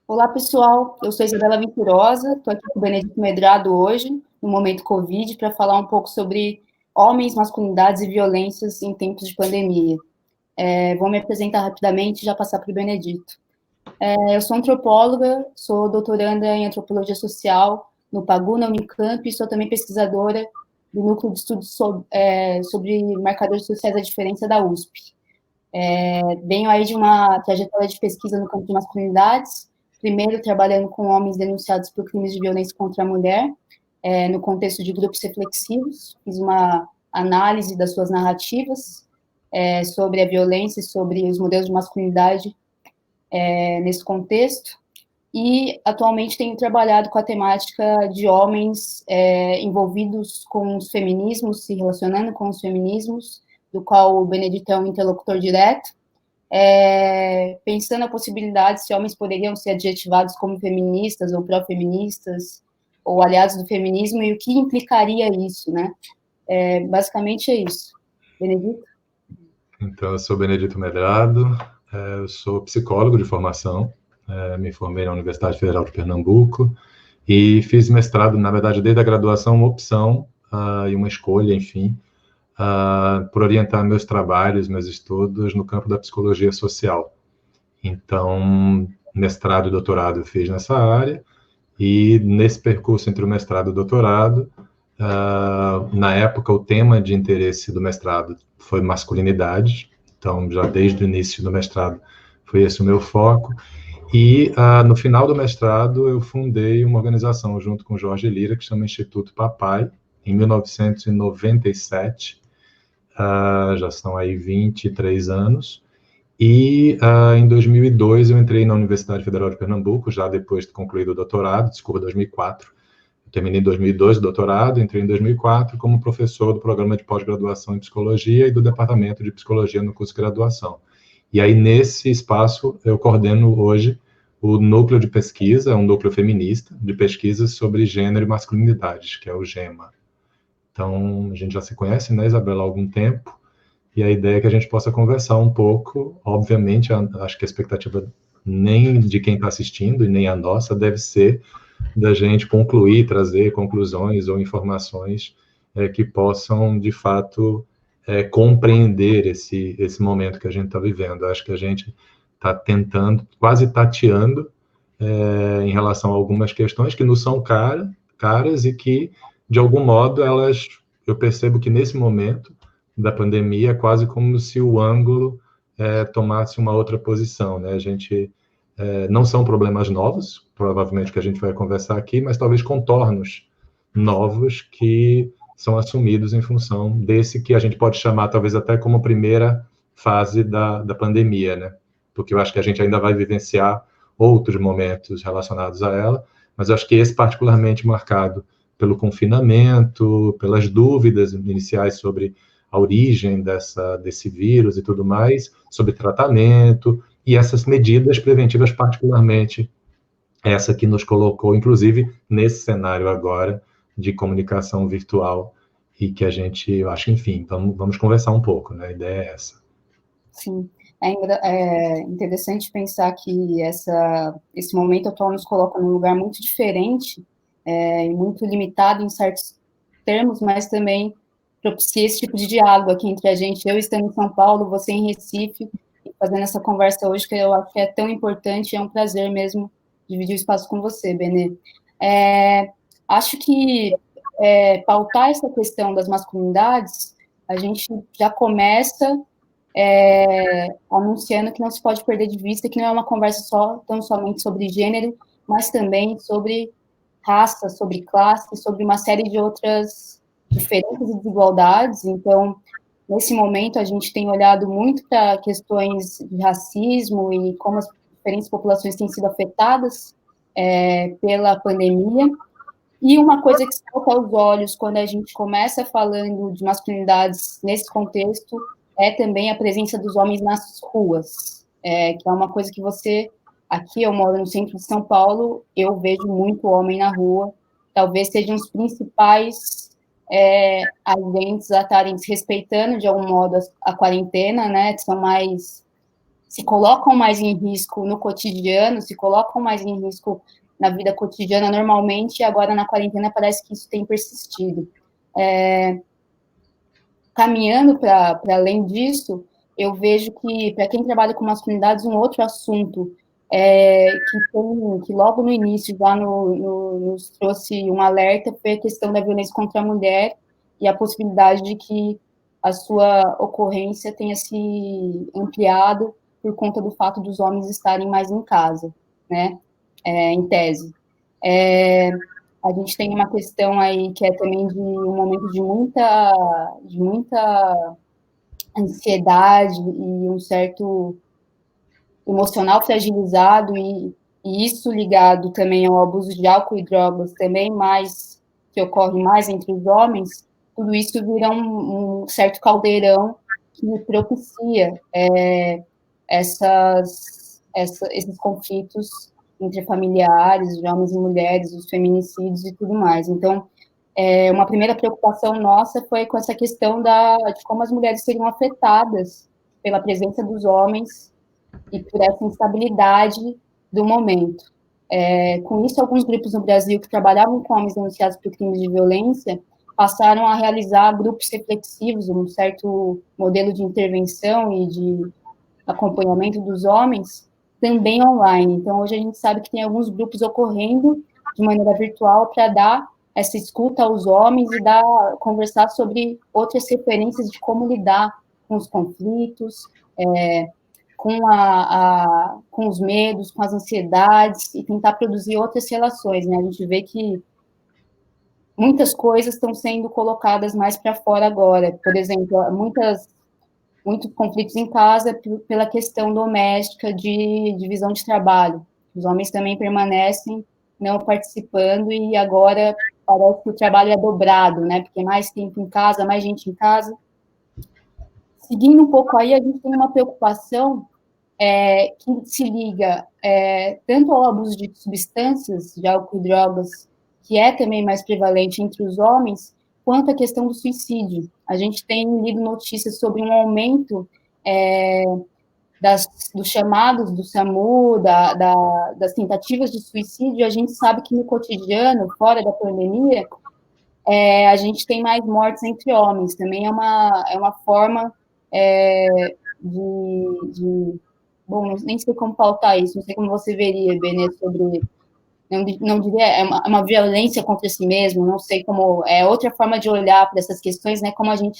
Olá, pessoal. Eu sou Isabela Venturosa, estou aqui com o Benedito Medrado hoje, no momento Covid, para falar um pouco sobre homens, masculinidades e violências em tempos de pandemia. Vou me apresentar rapidamente e já passar para o Benedito. Eu sou antropóloga, sou doutoranda em antropologia social no PAGU, na Unicamp, e sou também pesquisadora do Núcleo de Estudos sobre Marcadores Sociais da Diferença da USP. Venho aí de uma trajetória de pesquisa no campo de masculinidades, primeiro trabalhando com homens denunciados por crimes de violência contra a mulher, no contexto de grupos reflexivos, fiz uma análise das suas narrativas sobre a violência e sobre os modelos de masculinidade nesse contexto, e atualmente tenho trabalhado com a temática de homens envolvidos com os feminismos, se relacionando com os feminismos, do qual o Benedito é um interlocutor direto, pensando a possibilidade se homens poderiam ser adjetivados como feministas ou pró-feministas, ou aliados do feminismo, e o que implicaria isso, né? Basicamente é isso. Benedito? Então, eu sou Benedito Medrado, eu sou psicólogo de formação, me formei na Universidade Federal de Pernambuco e fiz mestrado, na verdade, desde a graduação, uma opção e uma escolha, enfim, por orientar meus trabalhos, meus estudos no campo da psicologia social. Então, mestrado e doutorado eu fiz nessa área, e nesse percurso entre o mestrado e o doutorado, na época o tema de interesse do mestrado foi masculinidade, então já desde o início do mestrado foi esse o meu foco, e no final do mestrado eu fundei uma organização junto com Jorge Lira, que chama Instituto Papai, em 1997, já são aí 23 anos, e em 2002 eu entrei na Universidade Federal de Pernambuco, já depois de concluído o doutorado, desculpa, 2004. Eu terminei em 2002 o doutorado, entrei em 2004 como professor do programa de pós-graduação em psicologia e do departamento de psicologia no curso de graduação. E aí, nesse espaço, eu coordeno hoje o núcleo de pesquisa, um núcleo feminista de pesquisa sobre gênero e masculinidades, que é o GEMA. Então, a gente já se conhece, né, Isabela, há algum tempo, e a ideia é que a gente possa conversar um pouco. Obviamente, acho que a expectativa nem de quem está assistindo e nem a nossa deve ser da gente concluir, trazer conclusões ou informações que possam, de fato, compreender esse momento que a gente está vivendo. Acho que a gente está tentando, quase tateando, em relação a algumas questões que nos são caras e que, de algum modo, eu percebo que nesse momento da pandemia é quase como se o ângulo tomasse uma outra posição, né? A gente não são problemas novos, provavelmente que a gente vai conversar aqui, mas talvez contornos novos que são assumidos em função desse que a gente pode chamar talvez até como primeira fase da pandemia, né? Porque eu acho que a gente ainda vai vivenciar outros momentos relacionados a ela, mas eu acho que esse particularmente marcado pelo confinamento, pelas dúvidas iniciais sobre a origem desse vírus e tudo mais, sobre tratamento, e essas medidas preventivas, particularmente essa que nos colocou, inclusive, nesse cenário agora de comunicação virtual, e que a gente, eu acho, enfim, vamos conversar um pouco, né? A ideia é essa. Sim. É interessante pensar que esse momento atual nos coloca num lugar muito diferente, e muito limitado em certos termos, mas também propicia esse tipo de diálogo aqui entre a gente, eu estando em São Paulo, você em Recife, e fazendo essa conversa hoje, que eu acho que é tão importante, é um prazer mesmo dividir o espaço com você, Benê. Acho que pautar essa questão das masculinidades, a gente já começa anunciando que não se pode perder de vista que não é uma conversa tão somente sobre gênero, mas também sobre raça, sobre classe, sobre uma série de outras diferenças e desigualdades. Então, nesse momento, a gente tem olhado muito para questões de racismo e como as diferentes populações têm sido afetadas pela pandemia. E uma coisa que salta aos olhos quando a gente começa falando de masculinidades nesse contexto é também a presença dos homens nas ruas, que é uma coisa que aqui eu moro no centro de São Paulo, eu vejo muito homem na rua, talvez sejam os principais agentes a estarem desrespeitando de algum modo a quarentena, né, são mais se colocam mais em risco no cotidiano, se colocam mais em risco na vida cotidiana normalmente, e agora na quarentena parece que isso tem persistido. Caminhando para além disso, eu vejo que, para quem trabalha com masculinidades, um outro assunto que logo no início já nos trouxe um alerta foi a questão da violência contra a mulher e a possibilidade de que a sua ocorrência tenha se ampliado por conta do fato dos homens estarem mais em casa, né, em tese. A gente tem uma questão aí que é também de um momento de muita ansiedade e um certo emocional fragilizado, e isso ligado também ao abuso de álcool e drogas, também mais, que ocorre mais entre os homens, tudo isso vira um certo caldeirão que propicia esses conflitos entre familiares, de homens e mulheres, os feminicídios e tudo mais. Então, uma primeira preocupação nossa foi com essa questão de como as mulheres seriam afetadas pela presença dos homens e por essa instabilidade do momento. Com isso, alguns grupos no Brasil que trabalhavam com homens denunciados por crimes de violência passaram a realizar grupos reflexivos, um certo modelo de intervenção e de acompanhamento dos homens, também online. Então, hoje a gente sabe que tem alguns grupos ocorrendo de maneira virtual para dar essa escuta aos homens e conversar sobre outras referências de como lidar com os conflitos, com os medos, com as ansiedades, e tentar produzir outras relações, né? A gente vê que muitas coisas estão sendo colocadas mais para fora agora. Por exemplo, muitos conflitos em casa pela questão doméstica de divisão de trabalho. Os homens também permanecem não participando, e agora parece que o trabalho é dobrado, né? Porque mais tempo em casa, mais gente em casa. Seguindo um pouco aí, a gente tem uma preocupação que se liga tanto ao abuso de substâncias, de álcool e drogas, que é também mais prevalente entre os homens, quanto a questão do suicídio. A gente tem lido notícias sobre um aumento dos chamados do SAMU, das tentativas de suicídio. A gente sabe que no cotidiano, fora da pandemia, a gente tem mais mortes entre homens. Também é uma forma bom, nem sei como pautar isso, não sei como você veria, Benê, sobre... Não diria, é uma violência contra si mesmo, não sei como, é outra forma de olhar para essas questões, né, como a gente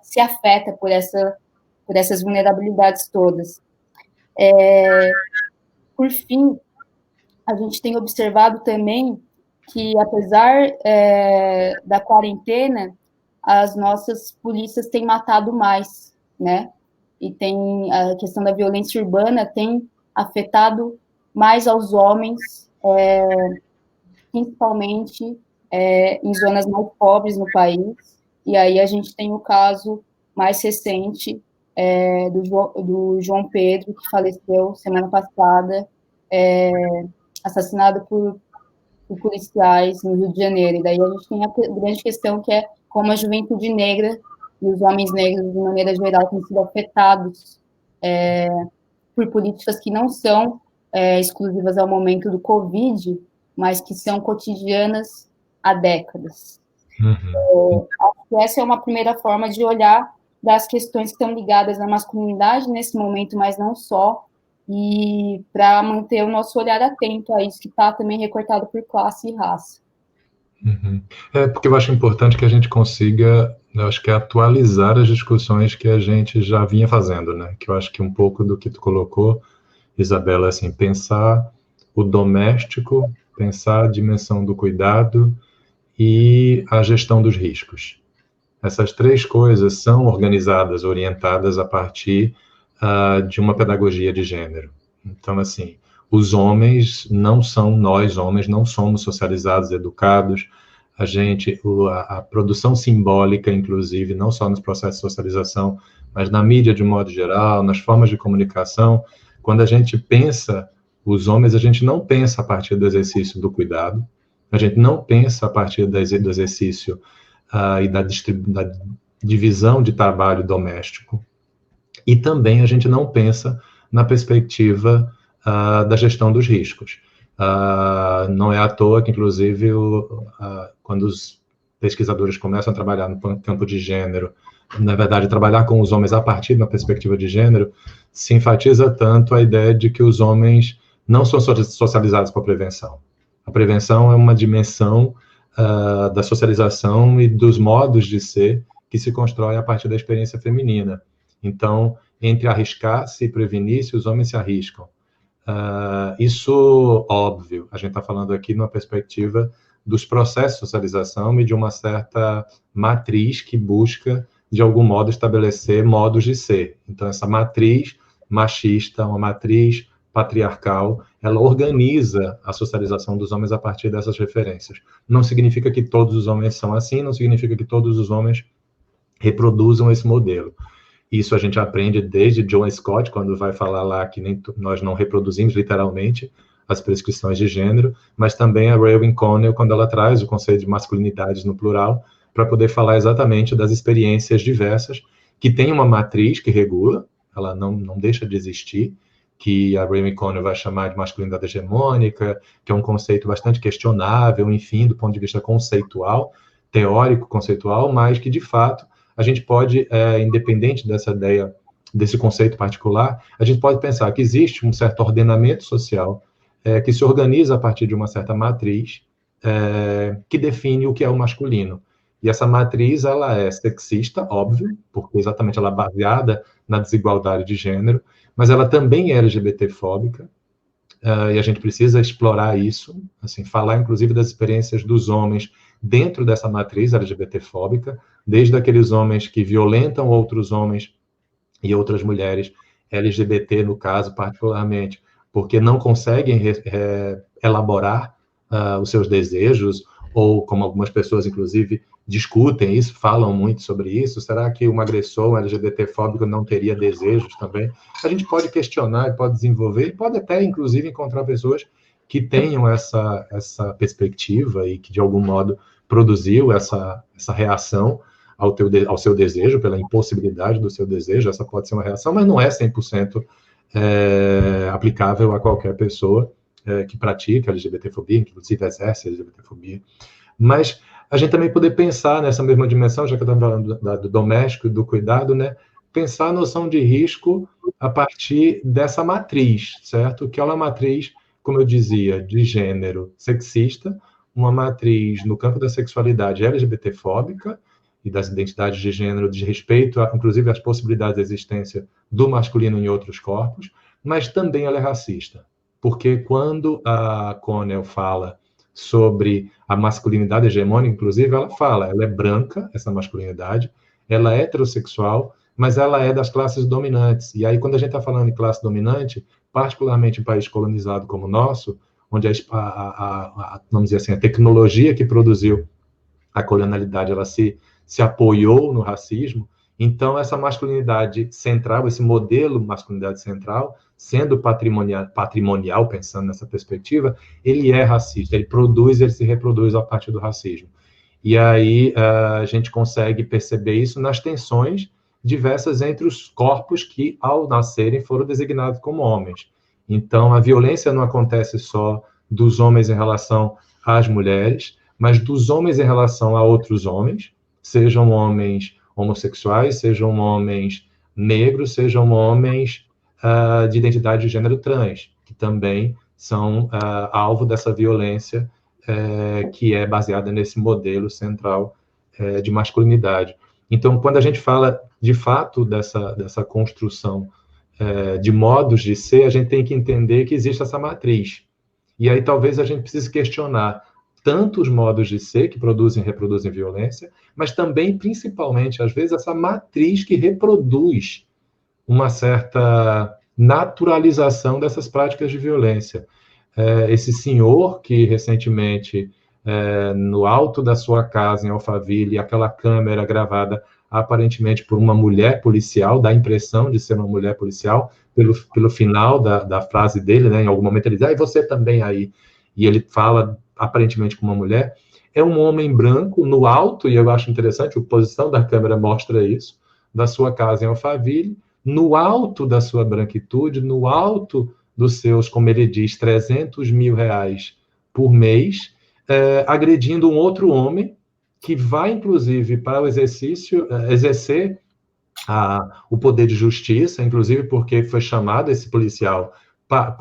se afeta por essas vulnerabilidades todas. Por fim, a gente tem observado também que, apesar da quarentena, as nossas polícias têm matado mais, né, e tem a questão da violência urbana tem afetado mais aos homens, principalmente em zonas mais pobres no país. E aí a gente tem o caso mais recente do João Pedro, que faleceu semana passada, assassinado por policiais no Rio de Janeiro. E daí a gente tem a grande questão, que é como a juventude negra e os homens negros, de maneira geral, têm sido afetados por políticas que não são exclusivas ao momento do Covid, mas que são cotidianas há décadas. Acho que essa é uma primeira forma de olhar das questões que estão ligadas à masculinidade nesse momento, mas não só, e para manter o nosso olhar atento a isso que está também recortado por classe e raça. Porque eu acho importante que a gente consiga, eu acho que atualizar as discussões que a gente já vinha fazendo, né? Que eu acho que um pouco do que tu colocou, Isabela, assim, pensar o doméstico, pensar a dimensão do cuidado e a gestão dos riscos. Essas três coisas são organizadas, orientadas a partir de uma pedagogia de gênero. Então, assim, os homens nós homens não somos socializados, educados. A produção simbólica, inclusive, não só nos processos de socialização, mas na mídia de um modo geral, nas formas de comunicação. Quando a gente pensa os homens, a gente não pensa a partir do exercício do cuidado, a gente não pensa a partir do exercício e da divisão de trabalho doméstico. E também a gente não pensa na perspectiva da gestão dos riscos. Não é à toa que, inclusive, quando os pesquisadores começam a trabalhar no campo de gênero, na verdade, trabalhar com os homens a partir da perspectiva de gênero, se enfatiza tanto a ideia de que os homens não são socializados para a prevenção. A prevenção é uma dimensão da socialização e dos modos de ser que se constrói a partir da experiência feminina. Então, entre arriscar-se e prevenir-se, os homens se arriscam. Isso, óbvio, a gente está falando aqui numa perspectiva dos processos de socialização e de uma certa matriz que busca, de algum modo, estabelecer modos de ser. Então, essa matriz machista, uma matriz patriarcal, ela organiza a socialização dos homens a partir dessas referências. Não significa que todos os homens são assim, não significa que todos os homens reproduzam esse modelo. Isso a gente aprende desde John Scott, quando vai falar lá que nós não reproduzimos literalmente as prescrições de gênero, mas também a Raewyn Connell, quando ela traz o conceito de masculinidades no plural, para poder falar exatamente das experiências diversas, que tem uma matriz que regula, ela não deixa de existir, que a Raewyn Connell vai chamar de masculinidade hegemônica, que é um conceito bastante questionável, enfim, do ponto de vista conceitual, teórico, conceitual, mas que, de fato, a gente pode, independente dessa ideia, desse conceito particular, a gente pode pensar que existe um certo ordenamento social que se organiza a partir de uma certa matriz que define o que é o masculino. E essa matriz, ela é sexista, óbvio, porque exatamente ela é baseada na desigualdade de gênero, mas ela também é LGBT-fóbica, e a gente precisa explorar isso, assim, falar inclusive das experiências dos homens dentro dessa matriz LGBT-fóbica, desde aqueles homens que violentam outros homens e outras mulheres, LGBT no caso particularmente, porque não conseguem elaborar os seus desejos, ou como algumas pessoas inclusive discutem isso, falam muito sobre isso, será que um agressor, um LGBT-fóbico não teria desejos também? A gente pode questionar, pode desenvolver, pode até inclusive encontrar pessoas que tenham essa perspectiva e que, de algum modo, produziu essa reação ao seu desejo, pela impossibilidade do seu desejo, essa pode ser uma reação, mas não é 100% aplicável a qualquer pessoa que pratica LGBTfobia, inclusive exerce LGBTfobia. Mas a gente também poder pensar nessa mesma dimensão, já que eu estava falando do doméstico e do cuidado, né? Pensar a noção de risco a partir dessa matriz, certo? Que é uma matriz, como eu dizia, de gênero sexista, uma matriz no campo da sexualidade LGBT-fóbica e das identidades de gênero, de respeito, inclusive, às possibilidades de existência do masculino em outros corpos, mas também ela é racista. Porque quando a Connell fala sobre a masculinidade hegemônica, inclusive, ela é branca, essa masculinidade, ela é heterossexual, mas ela é das classes dominantes. E aí, quando a gente está falando de classe dominante, particularmente em um país colonizado como o nosso, onde vamos dizer assim, a tecnologia que produziu a colonialidade, ela se apoiou no racismo, então essa masculinidade central, esse modelo masculinidade central, sendo patrimonial, pensando nessa perspectiva, ele é racista, ele se reproduz a partir do racismo. E aí a gente consegue perceber isso nas tensões diversas entre os corpos que, ao nascerem, foram designados como homens. Então, a violência não acontece só dos homens em relação às mulheres, mas dos homens em relação a outros homens, sejam homens homossexuais, sejam homens negros, sejam homens de identidade de gênero trans, que também são alvo dessa violência que é baseada nesse modelo central de masculinidade. Então, quando a gente fala, de fato, dessa construção de modos de ser, a gente tem que entender que existe essa matriz. E aí talvez a gente precise questionar tanto os modos de ser que produzem e reproduzem violência, mas também, principalmente, às vezes, essa matriz que reproduz uma certa naturalização dessas práticas de violência. Esse senhor que, recentemente, no alto da sua casa, em Alphaville, aquela câmera gravada aparentemente por uma mulher policial, dá a impressão de ser uma mulher policial, pelo final da frase dele, né, em algum momento ele diz, e você também aí, e ele fala aparentemente com uma mulher, é um homem branco no alto, e eu acho interessante, a posição da câmera mostra isso, da sua casa em Alphaville, no alto da sua branquitude, no alto dos seus, como ele diz, 300 mil reais por mês, agredindo um outro homem que vai, inclusive, para o exercer o poder de justiça, inclusive porque foi chamado esse policial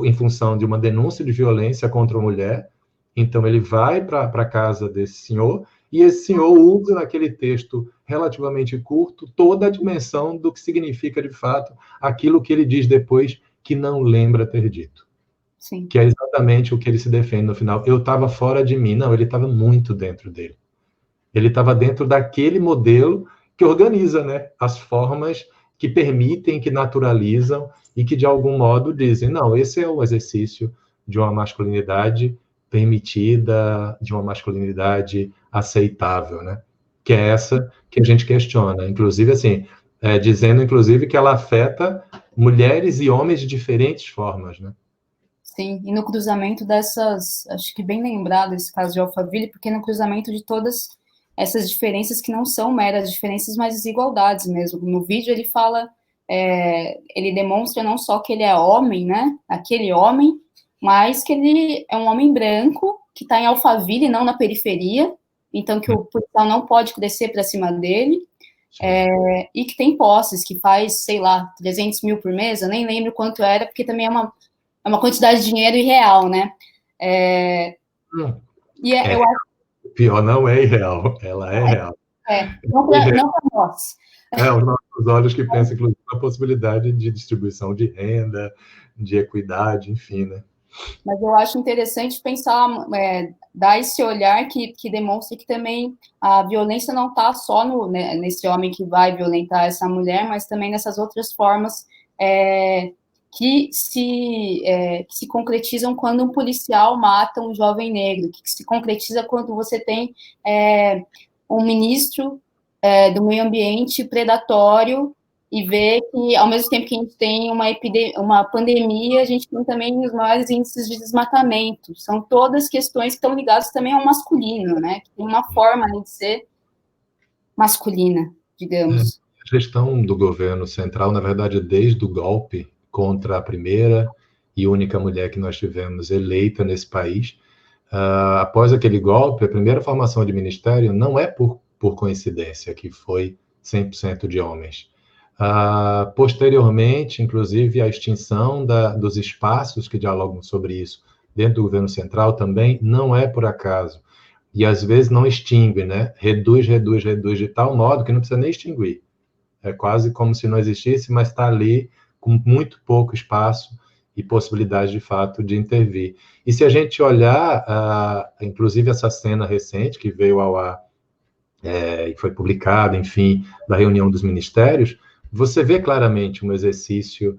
em função de uma denúncia de violência contra a mulher. Então, ele vai para a casa desse senhor, e esse senhor usa naquele texto relativamente curto toda a dimensão do que significa, de fato, aquilo que ele diz depois que não lembra ter dito. Sim. Que é exatamente o que ele se defende no final. Eu estava fora de mim. Não, ele estava muito dentro dele. Ele estava dentro daquele modelo que organiza, né, as formas que permitem, que naturalizam e que, de algum modo, dizem, não, esse é o exercício de uma masculinidade permitida, de uma masculinidade aceitável, né? Que é essa que a gente questiona. Inclusive, assim, dizendo, inclusive, que ela afeta mulheres e homens de diferentes formas, né? Sim, e no cruzamento dessas, acho que bem lembrado esse caso de Alphaville, porque no cruzamento de todas essas diferenças que não são meras diferenças, mas desigualdades mesmo. No vídeo ele fala, ele demonstra não só que ele é homem, né, aquele homem, mas que ele é um homem branco, que está em Alphaville, não na periferia, então que o policial não pode descer para cima dele, e que tem posses, que faz, sei lá, 300 mil por mês, eu nem lembro quanto era, porque também é uma quantidade de dinheiro irreal, né? Eu acho... Pior, não é irreal, ela é real. Não para nós. Os nossos olhos que pensam, inclusive, na possibilidade de distribuição de renda, de equidade, enfim, né? Mas eu acho interessante pensar, dar esse olhar que demonstra que também a violência não está só nesse homem que vai violentar essa mulher, mas também nessas outras formas que se concretizam quando um policial mata um jovem negro, que se concretiza quando você tem um ministro do meio ambiente predatório e vê que, ao mesmo tempo que a gente tem uma pandemia, a gente tem também os maiores índices de desmatamento. São todas questões que estão ligadas também ao masculino, né? Que tem uma forma de ser masculina, digamos. A gestão do governo central, na verdade, desde o golpe contra a primeira e única mulher que nós tivemos eleita nesse país, após aquele golpe, a primeira formação de ministério não é por coincidência que foi 100% de homens. Posteriormente, inclusive, a extinção dos espaços que dialogam sobre isso dentro do governo central também não é por acaso. E, às vezes, não extingue, né? Reduz de tal modo que não precisa nem extinguir. É quase como se não existisse, mas está ali com muito pouco espaço e possibilidade, de fato, de intervir. E se a gente olhar, inclusive, essa cena recente que veio ao ar e foi publicada, enfim, da reunião dos ministérios, você vê claramente um exercício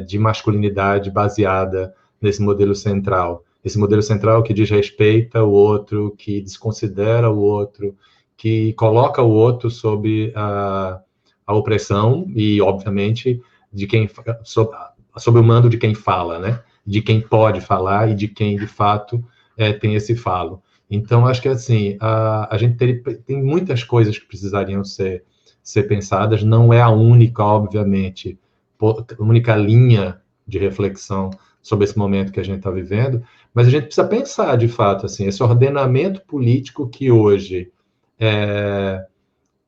de masculinidade baseada nesse modelo central. Esse modelo central que desrespeita o outro, que desconsidera o outro, que coloca o outro sob a opressão e, obviamente, sob o mando de quem fala, né? De quem pode falar e de quem, de fato, tem esse falo. Então, acho que, assim, a gente tem muitas coisas que precisariam ser pensadas, não é a única, obviamente, a única linha de reflexão sobre esse momento que a gente está vivendo, mas a gente precisa pensar, de fato, assim, esse ordenamento político que hoje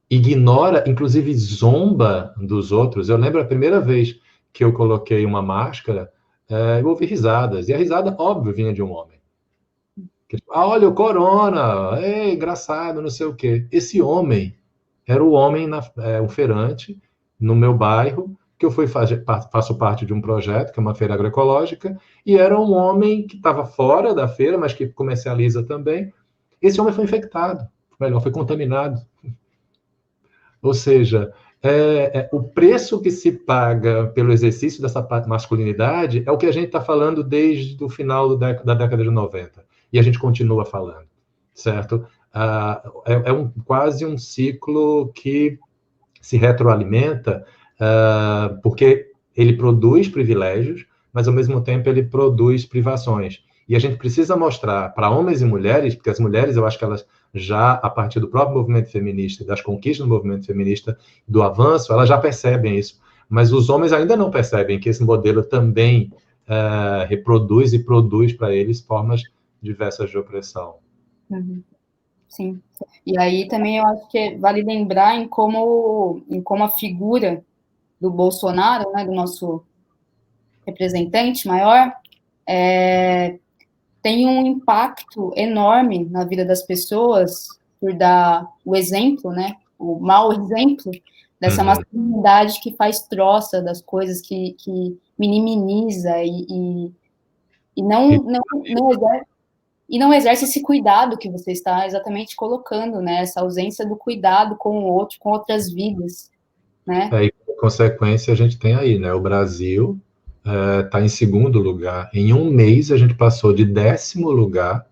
ignora, inclusive zomba dos outros. Eu lembro a primeira vez que eu coloquei uma máscara, eu ouvi risadas, e a risada, óbvio, vinha de um homem. Olha, o corona, engraçado, não sei o quê. Esse homem era o homem, o feirante, no meu bairro, que eu faço parte de um projeto, que é uma feira agroecológica, e era um homem que estava fora da feira, mas que comercializa também. Esse homem foi infectado, melhor, foi contaminado. Ou seja, o preço que se paga pelo exercício dessa masculinidade é o que a gente está falando desde o final da década de 90. E a gente continua falando, certo? Quase um ciclo que se retroalimenta, porque ele produz privilégios, mas, ao mesmo tempo, ele produz privações. E a gente precisa mostrar para homens e mulheres, porque as mulheres, eu acho que elas já, a partir do próprio movimento feminista, das conquistas do movimento feminista, do avanço, elas já percebem isso. mas os homens ainda não percebem que esse modelo também reproduz e produz para eles formas diversas de opressão. Uhum. Sim. E aí também eu acho que vale lembrar em como a figura do Bolsonaro, né, do nosso representante maior, tem um impacto enorme na vida das pessoas por dar o exemplo, né, o mau exemplo dessa masculinidade que faz troça das coisas, que minimiza e não exerce esse cuidado que você está exatamente colocando, né, essa ausência do cuidado com o outro, com outras vidas, né. E, por consequência, a gente tem aí, né, o Brasil está em segundo lugar. Em um mês, a gente passou de 10º lugar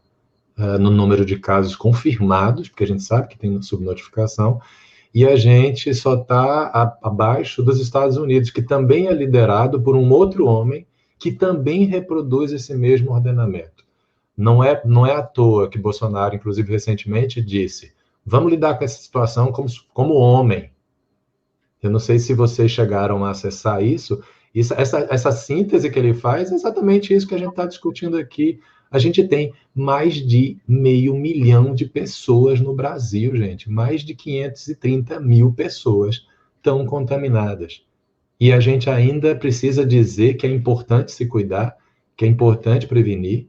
no número de casos confirmados, porque a gente sabe que tem subnotificação, e a gente só está abaixo dos Estados Unidos, que também é liderado por um outro homem que também reproduz esse mesmo ordenamento. Não é à toa que Bolsonaro, inclusive recentemente, disse: vamos lidar com essa situação como homem. Eu não sei se vocês chegaram a acessar isso. Essa síntese que ele faz é exatamente isso que a gente está discutindo aqui. A gente tem mais de 500 mil de pessoas no Brasil, gente. Mais de 530 mil pessoas estão contaminadas. E a gente ainda precisa dizer que é importante se cuidar, que é importante prevenir.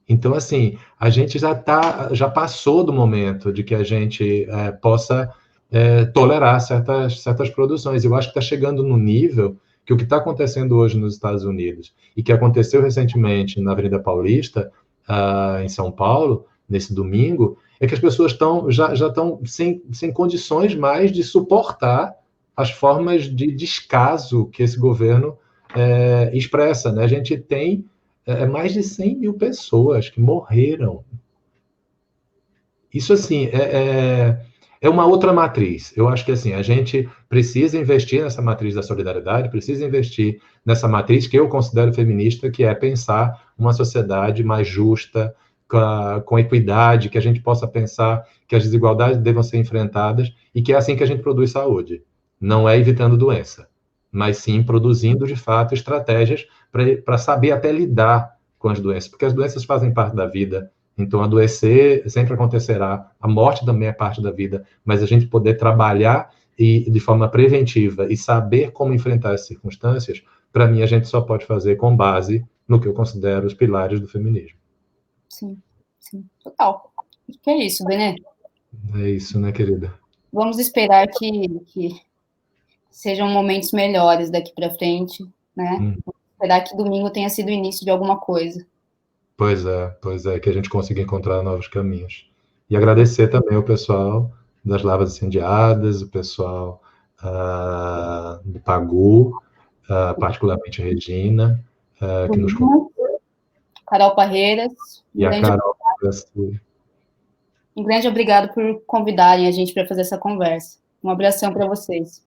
Então, assim, a gente já passou do momento de que a gente possa tolerar certas produções. Eu acho que está chegando no nível que o que está acontecendo hoje nos Estados Unidos e que aconteceu recentemente na Avenida Paulista, em São Paulo, nesse domingo, é que as pessoas já estão sem condições mais de suportar as formas de descaso que esse governo expressa, né? A gente tem mais de 100 mil pessoas que morreram. Isso, assim, é uma outra matriz. Eu acho que, assim, a gente precisa investir nessa matriz da solidariedade, precisa investir nessa matriz que eu considero feminista, que é pensar uma sociedade mais justa, com equidade, que a gente possa pensar que as desigualdades devam ser enfrentadas e que é assim que a gente produz saúde. Não é evitando doença, mas sim produzindo, de fato, estratégias para saber até lidar com as doenças, porque as doenças fazem parte da vida. Então, adoecer sempre acontecerá, a morte também é parte da vida, mas a gente poder trabalhar de forma preventiva e saber como enfrentar as circunstâncias, para mim, a gente só pode fazer com base no que eu considero os pilares do feminismo. Sim, total. Acho que é isso, Benê. É isso, né, querida? Vamos esperar que sejam momentos melhores daqui para frente, né? Vamos esperar que domingo tenha sido o início de alguma coisa. Pois é, que a gente consiga encontrar novos caminhos. E agradecer também ao pessoal das Lavras Incendiadas, o pessoal do Pagu, particularmente a Regina, que nos Carol Parreiras. E a Carol. Um grande obrigado por convidarem a gente para fazer essa conversa. Um abração para vocês.